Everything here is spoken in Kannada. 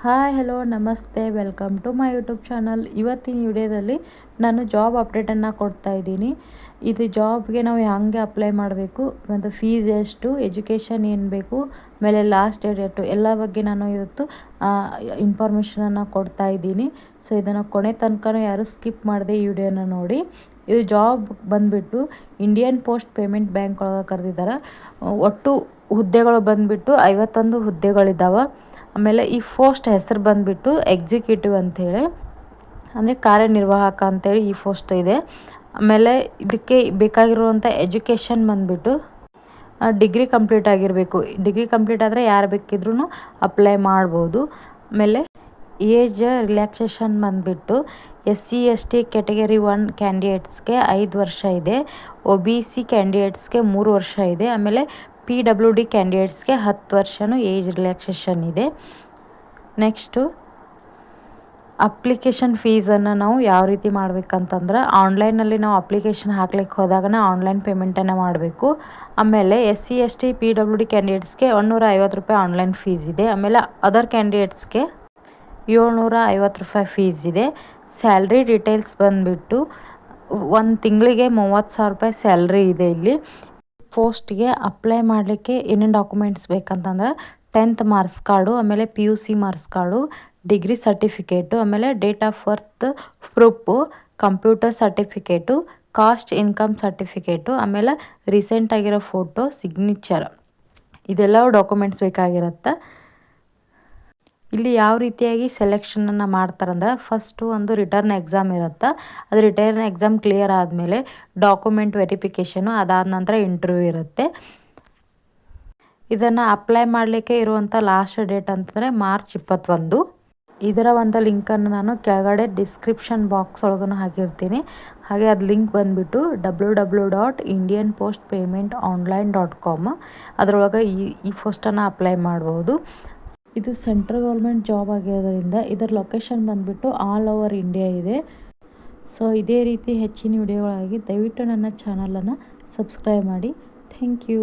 ಹಾಯ್ ಹಲೋ ನಮಸ್ತೆ welcome to my YouTube channel. ಇವತ್ತಿನ ವಿಡಿಯೋದಲ್ಲಿ ನಾನು ಜಾಬ್ ಅಪ್ಡೇಟನ್ನು ಕೊಡ್ತಾ ಇದ್ದೀನಿ. ಇದು ಜಾಬ್ಗೆ ನಾವು ಹೆಂಗೆ ಅಪ್ಲೈ ಮಾಡಬೇಕು ಮತ್ತು ಫೀಸ್ ಎಷ್ಟು, ಎಜುಕೇಷನ್ ಏನು ಬೇಕು, ಆಮೇಲೆ ಲಾಸ್ಟ್ ಡೇಟ್ ಎಲ್ಲ ಬಗ್ಗೆ ನಾನು ಇವತ್ತು ಇನ್ಫಾರ್ಮೇಷನನ್ನು ಕೊಡ್ತಾ ಇದ್ದೀನಿ. ಸೊ ಇದನ್ನು ಕೊನೆ ತನಕ ಯಾರು ಸ್ಕಿಪ್ ಮಾಡದೆ ಈ ವಿಡಿಯೋನ ನೋಡಿ. ಇದು ಜಾಬ್ ಬಂದುಬಿಟ್ಟು ಇಂಡಿಯನ್ ಪೋಸ್ಟ್ ಪೇಮೆಂಟ್ ಬ್ಯಾಂಕ್ ಒಳಗೆ ಕರೆದಿದ್ದಾರೆ. ಒಟ್ಟು ಹುದ್ದೆಗಳು ಬಂದುಬಿಟ್ಟು 51 ಹುದ್ದೆಗಳಿದ್ದಾವೆ. ಆಮೇಲೆ ಈ ಪೋಸ್ಟ್ ಹೆಸರು ಬಂದುಬಿಟ್ಟು ಎಕ್ಸಿಕ್ಯೂಟಿವ್ ಅಂಥೇಳಿ, ಅಂದರೆ ಕಾರ್ಯನಿರ್ವಾಹಕ ಅಂಥೇಳಿ ಈ ಪೋಸ್ಟ್ ಇದೆ. ಆಮೇಲೆ ಇದಕ್ಕೆ ಬೇಕಾಗಿರುವಂಥ ಎಜುಕೇಷನ್ ಬಂದುಬಿಟ್ಟು ಡಿಗ್ರಿ ಕಂಪ್ಲೀಟ್ ಆಗಿರಬೇಕು. ಡಿಗ್ರಿ ಕಂಪ್ಲೀಟ್ ಆದರೆ ಯಾರು ಬೇಕಿದ್ರೂ ಅಪ್ಲೈ ಮಾಡ್ಬೋದು. ಆಮೇಲೆ ಏಜ್ ರಿಲ್ಯಾಕ್ಸೇಷನ್ ಬಂದುಬಿಟ್ಟು SC/ST ಕ್ಯಾಟಗರಿ 1 ಕ್ಯಾಂಡಿಡೇಟ್ಸ್ಗೆ 5 ವರ್ಷ ಇದೆ, OBC ಕ್ಯಾಂಡಿಡೇಟ್ಸ್ಗೆ 3 ವರ್ಷ ಇದೆ, ಆಮೇಲೆ PWD ಕ್ಯಾಂಡಿಡೇಟ್ಸ್ಗೆ 10 ವರ್ಷನೂ ಏಜ್ ರಿಲ್ಯಾಕ್ಸೇಷನ್ ಇದೆ. ನೆಕ್ಸ್ಟು ಅಪ್ಲಿಕೇಶನ್ ಫೀಸನ್ನು ನಾವು ಯಾವ ರೀತಿ ಮಾಡಬೇಕಂತಂದ್ರೆ, ಆನ್ಲೈನಲ್ಲಿ ನಾವು ಅಪ್ಲಿಕೇಶನ್ ಹಾಕ್ಲಿಕ್ಕೆ ಹೋದಾಗ ಆನ್ಲೈನ್ ಪೇಮೆಂಟನ್ನು ಮಾಡಬೇಕು. ಆಮೇಲೆ SC/ST PWD ಕ್ಯಾಂಡಿಡೇಟ್ಸ್ಗೆ 150 ರೂಪಾಯಿ ಆನ್ಲೈನ್ ಫೀಸ್ ಇದೆ. ಆಮೇಲೆ ಅದರ್ ಕ್ಯಾಂಡಿಡೇಟ್ಸ್ಗೆ 750 ರೂಪಾಯಿ ಫೀಸ್ ಇದೆ. ಸ್ಯಾಲ್ರಿ ಡೀಟೇಲ್ಸ್ ಬಂದುಬಿಟ್ಟು 1 ತಿಂಗಳಿಗೆ 30,000 ರೂಪಾಯಿ ಸ್ಯಾಲ್ರಿ ಇದೆ. ಇಲ್ಲಿ ಪೋಸ್ಟ್ಗೆ ಅಪ್ಲೈ ಮಾಡಲಿಕ್ಕೆ ಏನೇನು ಡಾಕ್ಯುಮೆಂಟ್ಸ್ ಬೇಕಂತಂದ್ರೆ 10th ಮಾರ್ಕ್ಸ್ ಕಾರ್ಡು, ಆಮೇಲೆ PUC marks card, degree certificate, ಆಮೇಲೆ date of birth proof, computer certificate, caste income certificate, ಆಮೇಲೆ ರೀಸೆಂಟ್ ಆಗಿರೋ ಫೋಟೋ, ಸಿಗ್ನೇಚರ್, ಇದೆಲ್ಲ ಡಾಕ್ಯುಮೆಂಟ್ಸ್ ಬೇಕಾಗಿರುತ್ತೆ. ಇಲ್ಲಿ ಯಾವ ರೀತಿಯಾಗಿ ಸೆಲೆಕ್ಷನನ್ನು ಮಾಡ್ತಾರಂದ್ರೆ, ಫಸ್ಟು ಒಂದು ರಿಟರ್ನ್ ಎಕ್ಸಾಮ್ ಇರುತ್ತೆ. ಅದು ರಿಟರ್ನ್ ಎಕ್ಸಾಮ್ ಕ್ಲಿಯರ್ ಆದಮೇಲೆ ಡಾಕ್ಯುಮೆಂಟ್ ವೆರಿಫಿಕೇಷನು, ಅದಾದ ನಂತರ ಇಂಟರ್ವ್ಯೂ ಇರುತ್ತೆ. ಇದನ್ನು ಅಪ್ಲೈ ಮಾಡಲಿಕ್ಕೆ ಇರುವಂಥ ಲಾಸ್ಟ್ ಡೇಟ್ ಅಂತಂದರೆ ಮಾರ್ಚ್ 21. ಇದರ ಒಂದು ಲಿಂಕನ್ನು ನಾನು ಕೆಳಗಡೆ ಡಿಸ್ಕ್ರಿಪ್ಷನ್ ಬಾಕ್ಸ್ ಒಳಗೂ ಹಾಕಿರ್ತೀನಿ. ಹಾಗೆ ಅದು ಲಿಂಕ್ ಬಂದುಬಿಟ್ಟು www.indianpostpaymentonline.com. ಅದರೊಳಗೆ ಈ ಪೋಸ್ಟನ್ನು ಅಪ್ಲೈ ಮಾಡ್ಬೋದು. ಇದು ಸೆಂಟ್ರಲ್ ಗೌರ್ಮೆಂಟ್ ಜಾಬ್ ಆಗಿರೋದ್ರಿಂದ ಇದರ ಲೊಕೇಶನ್ ಬಂದುಬಿಟ್ಟು ಆಲ್ ಓವರ್ ಇಂಡಿಯಾ ಇದೆ. ಸೊ ಇದೇ ರೀತಿ ಹೆಚ್ಚಿನ ವಿಡಿಯೋಗಳಾಗಿ ದಯವಿಟ್ಟು ನನ್ನ ಚಾನಲನ್ನು ಸಬ್ಸ್ಕ್ರೈಬ್ ಮಾಡಿ. Thank you.